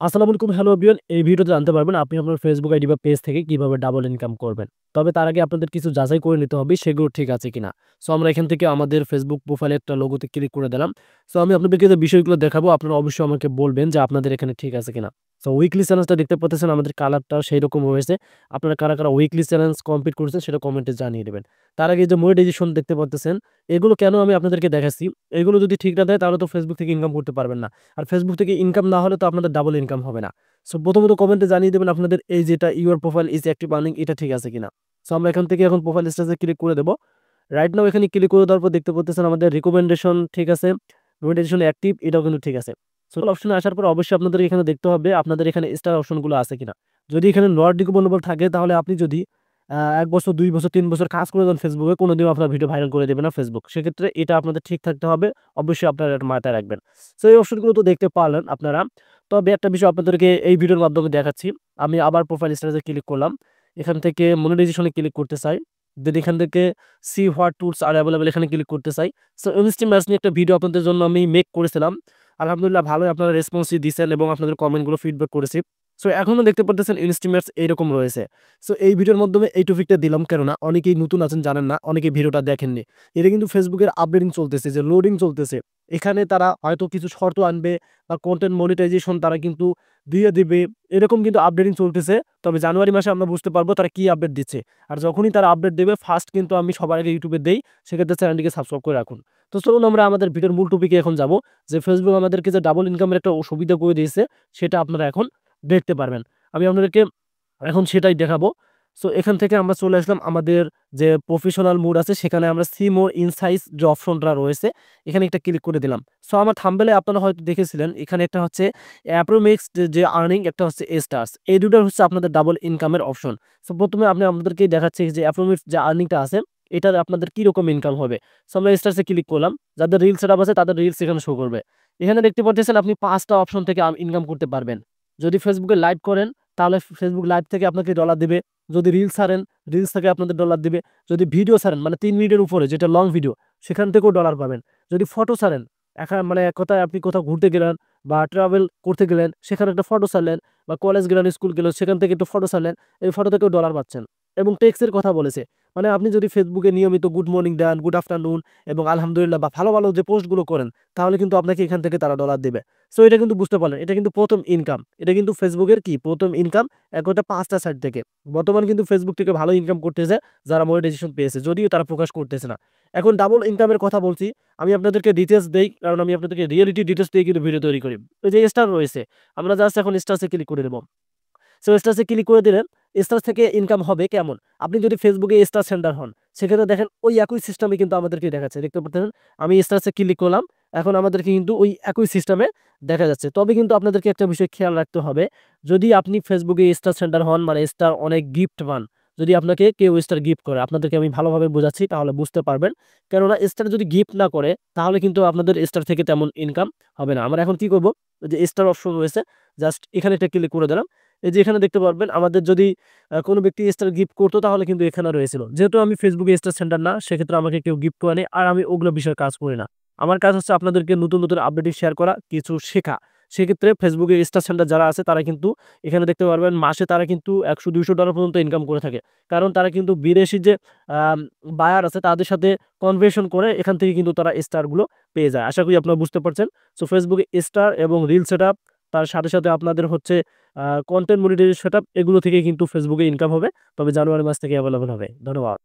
আসসালামু আলাইকুম, hello everyone. এই ভিডিওতে জানতে পারবেন আপনি আপনার ফেসবুক আইডি বা পেজ থেকে কিভাবে ডাবল ইনকাম করবেন। তবে তার আগে আপনাদের কিছু যাচাই করে নিতে হবে সেগুলো ঠিক আছে কিনা। সো আমরা এখান থেকে আমাদের ফেসবুক প্রোফাইলে একটা লোগোতে ক্লিক করে দিলাম। সো আমি আপনাদেরকে যে বিষয়গুলো দেখাবো আপনারা অবশ্যই আমাকে বলবেন যে আপনাদের এখানে ঠিক আছে কিনা। সো উইকলি চ্যালেঞ্জটা দেখতে পাচ্ছেন, আমাদের কালারটাও সেইরকম হয়েছে। আপনারা কারা, কারা উইকলি চ্যালেঞ্জ কমপ্লিট করেছেন সেটা কমেন্টে জানিয়ে দেবেন। তার আগে যে মনিটাইজেশন দেখতে পাচ্ছেন, এগুলো কেন আমি আপনাদেরকে দেখাচ্ছি। এগুলো যদি ঠিক না দেয় তাহলে তো ফেসবুক থেকে ইনকাম করতে পারবেন না। আর ফেসবুক থেকে ইনকাম না হলে তো আপনাদের ডাবল ইনকাম হবে না। সো প্রথমত কমেন্টে জানিয়ে দেবেন আপনাদের এই যেটা your profile is active earning, এটা ঠিক আছে কিনা। সো আমরা এখান থেকে এখন প্রোফাইল স্ট্যাটাসে ক্লিক করে দেবো। রাইট নাও এখানে ক্লিক করে দেওয়ার পর দেখতে পাচ্ছেন আমাদের রিকমেন্ডেশন ঠিক আছে, রিকমেন্ডেশন অ্যাক্টিভ, এটাও কিন্তু ঠিক আছে। সো অপশনে আসার পর অবশ্যই আপনাদের এখানে দেখতে হবে আপনাদের এখানে স্টার অপশনগুলো আছে কিনা। যদি এখানে নট রিকমেন্ডেবল থাকে তাহলে আপনি যদি ১ বছর ২ বছর ৩ বছর কাজ করে দেন ফেসবুকে, কোনোদিনও আপনার ভিডিও ভাইরাল করে দেবে না ফেসবুক। সেক্ষেত্রে এটা আপনাদের ঠিক থাকতে হবে। অবশ্যই আপনারা এটা মাথায় রাখবেন। সো এই অপশনগুলো তো দেখতে পারলেন আপনারা। তবে একটা বিষয় আপনাদেরকে এই ভিডিওর মাধ্যমে দেখাচ্ছি। আমি আবার প্রোফাইল স্ট্যাটাসে ক্লিক করলাম। এখান থেকে মনিটাইজেশনে ক্লিক করতে চাই। দেন এখান থেকে see what tools are available এখানে ক্লিক করতে চাই। সো ইনস্ট্যান্ট ম্যাচ নিয়ে একটা ভিডিও আপনাদের জন্য আমি মেক করেছিলাম। আলহামদুলিল্লাহ ভালোই আপনারা রেসপন্সই দিছেন এবং আপনাদের কমেন্টগুলো ফিডব্যাক করেছি। সো এখনো দেখতে পারতেছেন ইনস্ট্যান্ট ম্যাচ এইরকম রয়েছে। সো এই ভিডিওর মাধ্যমে এই টপিকটা দিলাম, কেননা অনেকেই নতুন আছেন, জানেন না, অনেকেই ভিডিওটা দেখেননি। এটা কিন্তু ফেসবুকের আপডেটিং চলতেছে, যে লোডিং চলতেছে। এখানে তারা হয়তো কিছু শর্ত আনবে বা কন্টেন্ট মনিটাইজেশন তারা কিন্তু দিয়ে দিবে, এরকম কিন্তু আপডেটিং চলতেছে। তবে জানুয়ারি মাসে আমরা বুঝতে পারবো তারা কি আপডেট দিচ্ছে। আর যখনই তারা আপডেট দেবে ফার্স্ট কিন্তু আমি সবার আগে ইউটিউবে দেই। সেক্ষেত্রে চ্যানেলটিকে সাবস্ক্রাইব করে রাখুন। তো চলুন আমরা আমাদের ভিডিওর মূল টপিকে এখন যাব, যে ফেসবুক আমাদেরকে যে ডাবল ইনকামের একটা সুবিধা করে দিয়েছে সেটা আপনারা এখন দেখতে পারবেন। আমি আপনাদেরকে এখন সেটাই দেখাবো। সো এখান থেকে আমরা চলে আসলাম আমাদের যে প্রফেশনাল মোড আছে, সেখানে আমরা সি মোর ইনসাইটস যে অপশনটা রয়েছে এখানে একটা ক্লিক করে দিলাম। সো আমার থাম্বনেলে আপনারা হয়তো দেখেছিলেন এখানে একটা হচ্ছে অ্যাপ্রোমেক্স যে আর্নিং, একটা হচ্ছে স্টার্স, এই দুটো হচ্ছে আপনাদের ডাবল ইনকামের অপশন। সো প্রথমে আমি আপনাদেরকে দেখাচ্ছি যে অ্যাপ্রোমেক্স যে আর্নিংটা আছে এটার আপনাদের কিরকম ইনকাম হবে। সো আমরা স্টার্সে ক্লিক করলাম, যাদের রিল সেটআপ আছে তাদের রিলস এখানে শো করবে। এখানে দেখতে পাচ্ছেন আপনি 5টা অপশন থেকে ইনকাম করতে পারবেন। যদি ফেসবুকে লাইভ করেন তাহলে ফেসবুক লাইভ থেকে আপনাকে ডলার দিবে। যদি রিলস ছাড়েন, রিলস থেকে আপনাদের ডলার দিবে। যদি ভিডিও ছাড়েন মানে ৩ মিনিটের উপরে যেটা লং ভিডিও, সেখান থেকেও ডলার পাবেন। যদি ফটো ছাড়েন, এখন মানে এক কথায় আপনি কোথাও ঘুরতে গেলেন বা ট্রাভেল করতে গেলেন, সেখানে একটা ফটো ছাড়লেন, বা কলেজ গেলেন, স্কুল গেলেন, সেখান থেকে একটু ফটো ছাড়লেন, এই ফটো থেকেও ডলার পাচ্ছেন। এবং টেক্সটের কথা বলেছে, মানে আপনি যদি ফেসবুকে নিয়মিত গুড মর্নিং দেন, গুড আফটারনুন এবং আলহামদুলিল্লাহ বা ভালো ভালো যে পোস্টগুলো করেন, তাহলে কিন্তু আপনাকে এখান থেকে তারা ডলার দেবে। সো এটা কিন্তু বুঝতে পারলেন, এটা কিন্তু প্রথম ইনকাম, এটা কিন্তু ফেসবুকের কি প্রথম ইনকাম। একটা 5টা সাইট থেকে বর্তমান কিন্তু ফেসবুক থেকে ভালো ইনকাম করতেছে যারা মনিটাইজেশন পেয়েছে, যদিও তারা প্রকাশ করতেছে না। এখন ডাবল ইনকামের কথা বলছি, আমি আপনাদেরকে ডিটেলস দেই, কারণ আমি আপনাদেরকে রিয়েলিটি ডিটেলস দিয়ে কিন্তু ভিডিও তৈরি করি। ওই যে স্টার রয়েছে, আমরা জাস্ট এখন স্টারসে ক্লিক করে দেবো। সো স্টারসে ক্লিক করে দিলেন। স্টার থেকে ইনকাম হবে কেমন, আপনি যদি ফেসবুকে স্টার সেন্ডার হন, সেক্ষেত্রে দেখেন ওই একই সিস্টেমে কিন্তু আমাদেরকে দেখাচ্ছে, দেখতে পাচ্ছেন। আমি স্টারসে ক্লিক করলাম, এখন আমাদেরকে কিন্তু ওই একই সিস্টেমে দেখা যাচ্ছে। তবে কিন্তু আপনাদেরকে একটা বিষয় খেয়াল রাখতে হবে, যদি আপনি ফেসবুকে স্টার সেন্ডার হন মানে স্টার অনেক গিফট পান, যদি আপনাকে কেউ স্টার গিফট করে, আপনাদেরকে আমি ভালোভাবে বোঝাচ্ছি তাহলে বুঝতে পারবেন। কেননা স্টার যদি গিফট না করে তাহলে কিন্তু আপনাদের স্টার থেকে তেমন ইনকাম হবে না। আমরা এখন কি করব, যে স্টার অপশন রয়েছে, জাস্ট এখানে একটা ক্লিক করে দিলাম। এই যে এখানে দেখতে পারবেন আমাদের যদি কোনো ব্যক্তি স্টার গিফট করতো তাহলে কিন্তু এখানে রয়েছিল। যেহেতু আমি ফেসবুকে স্টার সেন্টার না, সেক্ষেত্রে আমাকে কেউ গিফট করে নেই, আর আমি ওগুলো বিষয়ে কাজ করি না। আমার কাজ হচ্ছে আপনাদেরকে নতুন নতুন আপডেট শেয়ার করা, কিছু শেখা। সেক্ষেত্রে ফেসবুকে স্টার সেন্টার যারা আছে তারা কিন্তু এখানে দেখতে পারবেন মাসে তারা কিন্তু $100-200 পর্যন্ত ইনকাম করে থাকে। কারণ তারা কিন্তু বিদেশি যে বায়ার আছে তাদের সাথে কনভার্সন করে এখান থেকে কিন্তু তারা স্টারগুলো পেয়ে যায়। আশা করি আপনারা বুঝতে পারছেন। সো ফেসবুকে স্টার এবং রিল সেটআপ, তার সাথে সাথে আপনাদের হচ্ছে কন্টেন্ট মনিটাইজেশন সেটআপ, এগুলো থেকে কিন্তু ফেসবুকে ইনকাম হবে। তবে জানুয়ারি মাস থেকে অ্যাভেলেবল হবে। ধন্যবাদ।